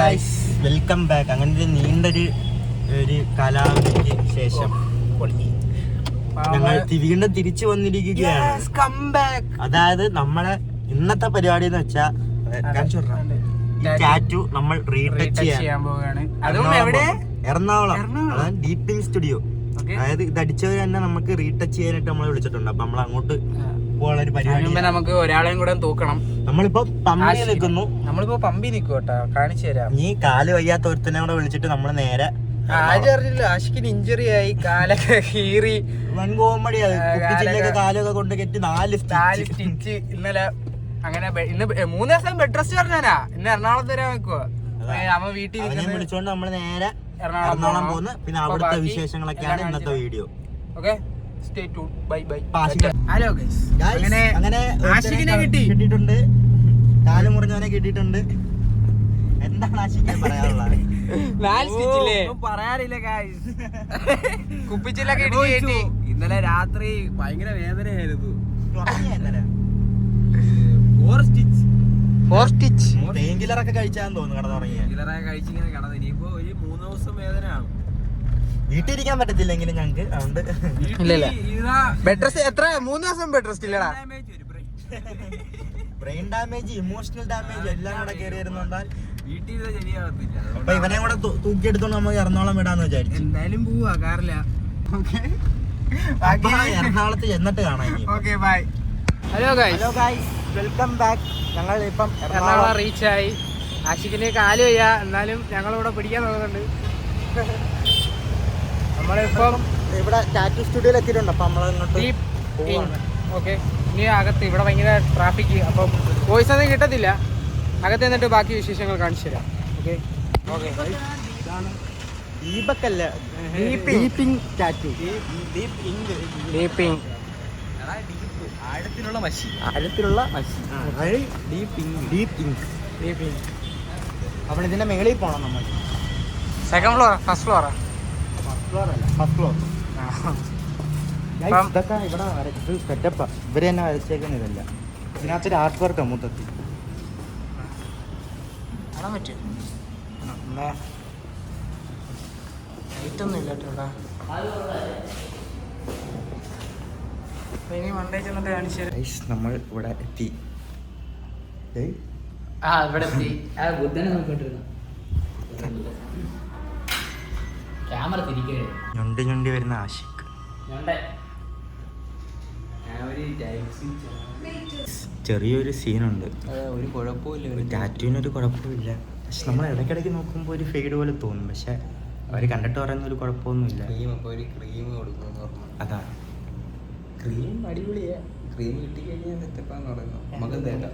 Guys, welcome back. അങ്ങനെ ഒരു നീണ്ടൊരു കാലാവധിക്ക് ശേഷം ഞങ്ങൾ വീണ്ടും തിരിച്ചു വന്നിരിക്കുകയാണ്. അതായത് നമ്മളെ ഇന്നത്തെ പരിപാടി എന്ന് വെച്ചാൽ ടാറ്റു നമ്മൾ റീടച്ച് ചെയ്യാൻ പോവുകയാണ്. എറണാകുളം, അതായത് ഡീപ്പിംഗ് സ്റ്റുഡിയോ. അതായത് ഇത് അടിച്ചവർ തന്നെ നമുക്ക് റീടച്ച് ചെയ്യാനായിട്ട് നമ്മളെ വിളിച്ചിട്ടുണ്ട്. അപ്പൊ നമ്മൾ അങ്ങോട്ട് പോകാനുള്ള ഒരു പരിപാടി. നമുക്ക് ഒരാളെയും കൂടെ തൂക്കണം. നമ്മളിപ്പോ പമ്പി നിൽക്കുന്നു. നമ്മളിപ്പോ പമ്പി നിൽക്കും കേട്ടോ, കാണിച്ചു തരാം. നീ കാല് വയ്യാത്ത ഒരുത്തനെ കൂടെ വിളിച്ചിട്ട് നമ്മള് നേരെ ആഷിക്കിന് ഇഞ്ചുറി ആയി, കാലൊക്കെ കീറി, വൻ കോമഡി. കാലൊക്കെ കൊണ്ട് കെട്ടി 4 സ്റ്റിച്ച്. ഇന്നലെ അങ്ങനെ ഇന്ന് 3 ദിവസം ബെഡ് റെസ്റ്റ് പറഞ്ഞാ. ഇന്ന് എറണാകുളത്ത് വരാൻ വെക്കുവോ അമ്മ വീട്ടിൽ വിളിച്ചോണ്ട് നമ്മള് നേരെ എറണാകുളം പോകുന്നു. പിന്നെ അവിടുത്തെ വിശേഷങ്ങളൊക്കെയാണ് ഇന്നത്തെ video. Okay, stay tune. Bye bye. Hello guys, അങ്ങനെ ആഷിക്കിനെ കിട്ടിയിട്ടുണ്ട്. കാല് മുറിഞ്ഞവനെ കിട്ടിയിട്ടുണ്ട്. എന്താണ് ആഷിക്കിനെ പറയാനുള്ളത്? പറയാറില്ല ഗൈസ്. കുപ്പിച്ചില്ലൊക്കെ കിട്ടി. ഇന്നലെ രാത്രി ഭയങ്കര വേദനയായിരുന്നു. പെയിൻ കില്ലറൊക്കെ കഴിച്ചാന്ന് തോന്നുന്നു കിടന്നുറങ്ങിയ. കഴിച്ചിങ്ങനെ കിടന്നു. ഇനിയിപ്പോ ഒരു 3 ദിവസം വേദനയാണ്. വീട്ടിലിരിക്കാൻ പറ്റത്തില്ലെങ്കിലും ഞങ്ങക്ക്. അതുകൊണ്ട് ബെഡ് റെസ്റ്റ് എത്ര 3 ദിവസം ബെഡ് റെസ്റ്റ് ഇല്ലടാ. ബ്രെയിൻ ഡാമേജ്, ഇമോഷണൽ ഡാമേജ് എല്ലാം കൂടെ കയറി വരുന്നുണ്ടാൽ വീട്ടിൽ ശരിയാകത്തില്ല. അപ്പൊ ഇവനെ കൂടെ തൂക്കിയെടുത്തോണ്ട് നമുക്ക് എറണാകുളം വിടാന്ന് വിചാരിച്ചു. എന്തായാലും പോവാ കാറില്ല. എറണാകുളത്ത് ചെന്നിട്ട് കാണാം. Okay bye. Hello guys, welcome back. ഞങ്ങൾ ഇപ്പം എറണാകുളം റീച്ചായി. ആഷിക്കിന് കാല് വയ്യ, എന്നാലും ഞങ്ങളിവിടെ പിടിക്കാൻ നോക്കുന്നുണ്ട്. നമ്മളിപ്പം ഇവിടെ ടാറ്റു സ്റ്റുഡിയോയിൽ എത്തിയിട്ടുണ്ട്. അപ്പം നമ്മളിങ്ങോട്ട് ഓക്കെ. ഇനി അകത്ത് ഇവിടെ ഭയങ്കര ട്രാഫിക്, അപ്പം വോയിസ് ഒന്നും കിട്ടത്തില്ല. അകത്ത് എന്നിട്ട് ബാക്കി വിശേഷങ്ങൾ കാണിച്ചു തരാം. Okay okay. ദീപക്കല്ല, ഡീപ്പിംഗ് ടാറ്റു. ഡീപ്പിംഗ് ആഴത്തിലുള്ള മഷി. ഡീപ്പിംഗ്. അപ്പോൾ ഇതിന്റെ മേളിൽ പോകണം നമ്മൾ. സെക്കൻഡ് ഫ്ലോർ, ഫസ്റ്റ് ഫ്ലോർ അല്ല, ഫസ്റ്റ് ഫ്ലോർ. ഇതൊക്കെ ഇവിടെ വരച്ചത് സെറ്റപ്പാ. ഇവര് തന്നെ വരച്ചേക്കുന്ന ഇതല്ല. ഇതിനകത്തൊരു ആർട്ട് വർക്കാ മൊത്തത്തിൽ. കാണാൻ പറ്റും. ലൈറ്റൊന്നും ഇല്ല കേട്ടോ. നമ്മൾ ഇവിടെ എത്തി. ഞൊണ്ടി വരുന്ന ആഷിഖ്. ചെറിയൊരു സീനുണ്ട്. ഒരു കുഴപ്പമില്ല, ടാറ്റുവിനൊരു കുഴപ്പമില്ല. പക്ഷെ നമ്മൾ ഇടയ്ക്കിടയ്ക്ക് നോക്കുമ്പോൾ ഒരു ഫെയ്ഡ് പോലെ തോന്നും. പക്ഷെ അവർ കണ്ടിട്ട് പറയുന്ന ഒരു കുഴപ്പമൊന്നുമില്ല. ക്രീം കൊടുക്കുന്നു. അതാ ക്രീം അടിപൊളിയാ. ക്രീം കിട്ടിക്കഴിഞ്ഞാൽ സെറ്റപ്പാന്ന് പറയുന്നു. നമുക്ക് തേട്ടാ.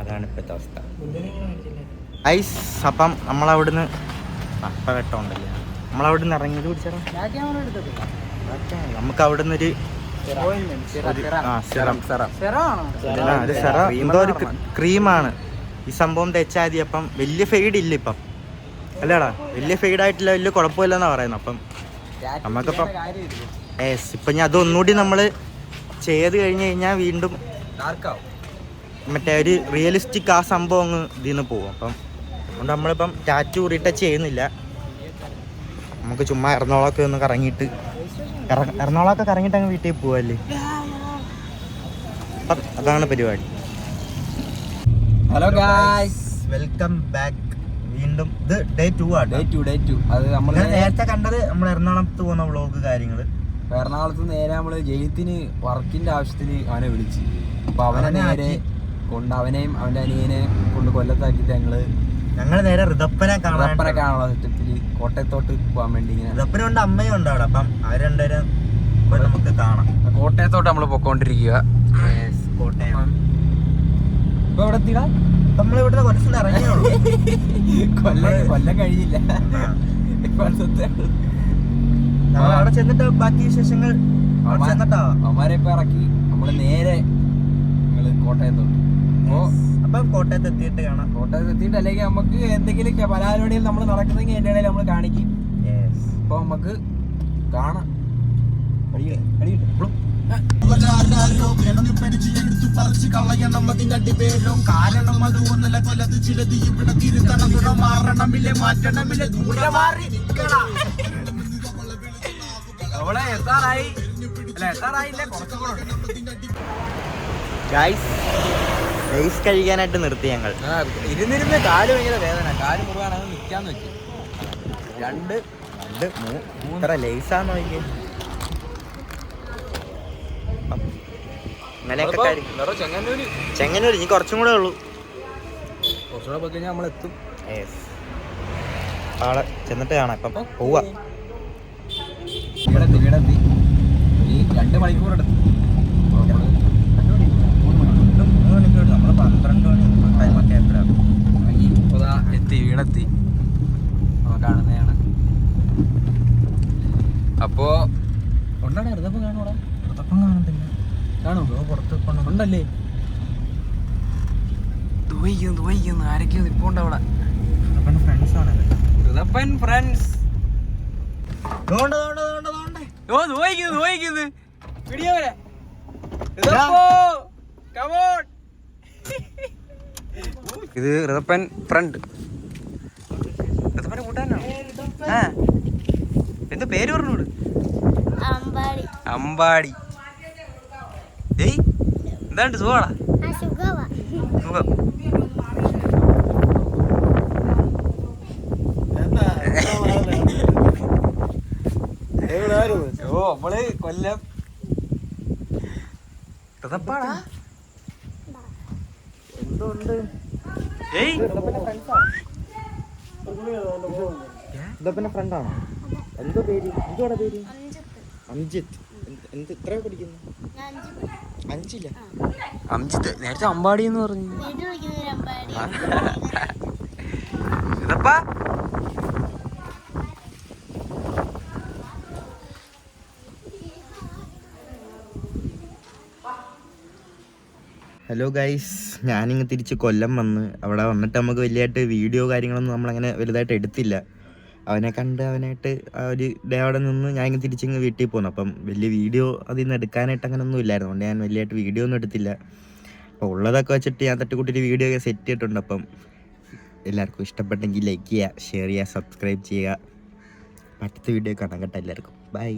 അതാണ് ഇപ്പോഴത്തെ അവസ്ഥ. ഐസ്. അപ്പം നമ്മളവിടുന്ന് വെട്ടമുണ്ടല്ലേ, നമ്മളവിടുന്ന് ഇറങ്ങിയത് പിടിച്ചാൽ നമുക്ക് അവിടുന്ന് ഒരു എന്തോ ഒരു ക്രീമാണ് ഈ സംഭവം തേച്ചാൽ മതി. അപ്പം വലിയ ഫെയ്ഡ് ഇല്ല ഇപ്പം, അല്ലേടാ? വലിയ ഫെയ്ഡ് ആയിട്ടില്ല, വലിയ കുഴപ്പമില്ലെന്നാ പറയുന്നത്. അപ്പം നമുക്കിപ്പം ഇപ്പം ഞാൻ അതൊന്നുകൂടി നമ്മൾ ചെയ്ത് കഴിഞ്ഞ് കഴിഞ്ഞാൽ വീണ്ടും മറ്റേ ഒരു റിയലിസ്റ്റിക് ആ സംഭവം അങ്ങ് ഇതിന്ന് പോകും. അപ്പം അതുകൊണ്ട് നമ്മളിപ്പം ടാറ്റു റീടച്ച് ചെയ്യുന്നില്ല. നമുക്ക് ചുമ്മാ എറണാകുളമൊക്കെ ഒന്ന് കറങ്ങിയിട്ട് അങ്ങ് വീട്ടിൽ പോവല്ലേ. അപ്പം അതാണ് പരിപാടി. Hello guys, welcome back. വീണ്ടും ഇത് ഡേ 2 ആണ്. ഡേ 2 അത് നമ്മൾ നേരത്തെ കണ്ടത് നമ്മൾ എറണാകുളത്ത് പോകുന്ന വ്ളോഗ് കാര്യങ്ങള്. എറണാകുളത്ത് നേരെ നമ്മള് ജയിത്തിന് വർക്കിന്റെ ആവശ്യത്തിന് അവനെ വിളിച്ച്. അപ്പൊ അവനെ നേരെ കൊണ്ട് അവനെയും അവന്റെ അനിയനെ കൊണ്ട് കൊല്ലത്താക്കിട്ട് ഞങ്ങള് നേരെ ഋതപ്പനെ കാണാനുള്ള സെറ്റപ്പില് കോട്ടയത്തോട്ട് പോകാൻ വേണ്ടി ഇങ്ങനെ. ഋതപ്പനുണ്ട്, അമ്മയും ഉണ്ട് അവിടെ. അപ്പം അവർ രണ്ടുപേരും നമുക്ക് കാണാം. കോട്ടയത്തോട്ട് നമ്മള് പൊക്കോണ്ടിരിക്കുക. കോട്ടയം ഇപ്പൊ എവിടെ എത്തിടാ? നമ്മളിവിടുന്ന് കുറച്ച് ഇറങ്ങിയുള്ളൂ. കൊല്ലം കഴിഞ്ഞില്ല. അവിടെ ചെന്നിട്ട് ബാക്കി വിശേഷങ്ങൾ അവന്മാരെ ഇപ്പൊ ഇറക്കി നമ്മള് നേരെ കോട്ടയത്തോട്ട്. അപ്പം കോട്ടയത്ത് എത്തിയിട്ട് കാണാം. കോട്ടയത്ത് എത്തിയിട്ട് അല്ലെങ്കിൽ നമുക്ക് എന്തെങ്കിലും പലഹാരവടിയിൽ നമ്മൾ നടക്കുന്നെങ്കിൽ എൻ്റെ ഇടയിൽ നമ്മൾ കാണിക്കും. അപ്പൊ നമുക്ക് കാണാം. റൈസ് കഴിക്കാനായിട്ട് നിർത്തി ഞങ്ങൾ. ഇരുന്നിരുന്ന് കാല് ഭയങ്കര വേദന, കാല് മുറുകാനാണ് നിൽക്കാന്ന് വെച്ചു. രണ്ട് മൂന്നര ലേസാന്ന് നോക്കി. അങ്ങനെയൊക്കെ ചെങ്ങന്നൂര് ഇനി കുറച്ചും കൂടെ ഉള്ളൂ. കുറച്ചുകൂടെ പോയി കഴിഞ്ഞാൽ നമ്മളെത്തും. ആളെ ചെന്നിട്ട് കാണാം. ഇപ്പം പോവാ. വീടെത്തി ഈ 2 മണിക്കൂർ എടുത്തു. നമ്മള് 12 മണി ടൈമൊക്കെ എത്തി, വീടെത്തി. കാണുന്നതാണ്. അപ്പോ കൊണ്ടാണ് ഋതപ്പം കാണൂടാ. ഋതപ്പം കാണത്തില്ല. കാണുമോ? പുറത്ത് ഉണ്ടല്ലേ? ദുബൈക്കുന്നു ആരൊക്കെയോ നിൽപ്പുണ്ട് അവിടെ. ഋതപ്പൻ ഫ്രണ്ട്സ്. ഇത് ഋതപ്പൻ ഫ്രണ്ട്. ഋതപ്പന്റെ കൂട്ടാനാണ്. എന്താ പേര് പറഞ്ഞോട്? അമ്പാടി. ഏയ് എന്താണ്ട് സുഖാടാ? സുഖം. നമ്മള് കൊല്ലം. ഋതപ്പാടാ എന്തുണ്ട്? ഏയ് ഋതപ്പന്റെ ഫ്രണ്ടാണോ? എന്തോ പേര്? എന്തുവാടാ പേര്? അംജിത്ത്. എത്ര പഠിക്കുന്നു? 5ല്ല. അംജിത്ത് നേരത്തെ അമ്പാടി എന്ന് പറഞ്ഞു. ഋതപ്പാ ഹലോ ഗൈസ്, ഞാനിങ്ങ് തിരിച്ച് കൊല്ലം വന്ന് അവിടെ വന്നിട്ട് നമുക്ക് വലിയതായിട്ട് വീഡിയോ കാര്യങ്ങളൊന്നും നമ്മളങ്ങനെ വലുതായിട്ട് എടുത്തില്ല. അവനെ കണ്ട് അവനായിട്ട് ആ ഒരു ഡേ അവിടെ നിന്ന് ഞാൻ ഇങ്ങ് തിരിച്ചിങ്ങ് വീട്ടിൽ പോന്നു. അപ്പം വലിയ വീഡിയോ അതിൽ നിന്ന് എടുക്കാനായിട്ട് അങ്ങനെ ഒന്നും ഇല്ലായിരുന്നു. അതുകൊണ്ട് ഞാൻ വലിയതായിട്ട് വീഡിയോ ഒന്നും എടുത്തില്ല. അപ്പോൾ ഉള്ളതൊക്കെ വെച്ചിട്ട് ഞാൻ തട്ടിക്കൂട്ടിയൊരു വീഡിയോ ഒക്കെ സെറ്റ് ചെയ്തിട്ടുണ്ട്. അപ്പം എല്ലാവർക്കും ഇഷ്ടപ്പെട്ടെങ്കിൽ ലൈക്ക് ചെയ്യുക, ഷെയർ ചെയ്യുക, സബ്സ്ക്രൈബ് ചെയ്യുക. അടുത്ത വീഡിയോ കാണാം കേട്ടോ എല്ലാവർക്കും. ബൈ.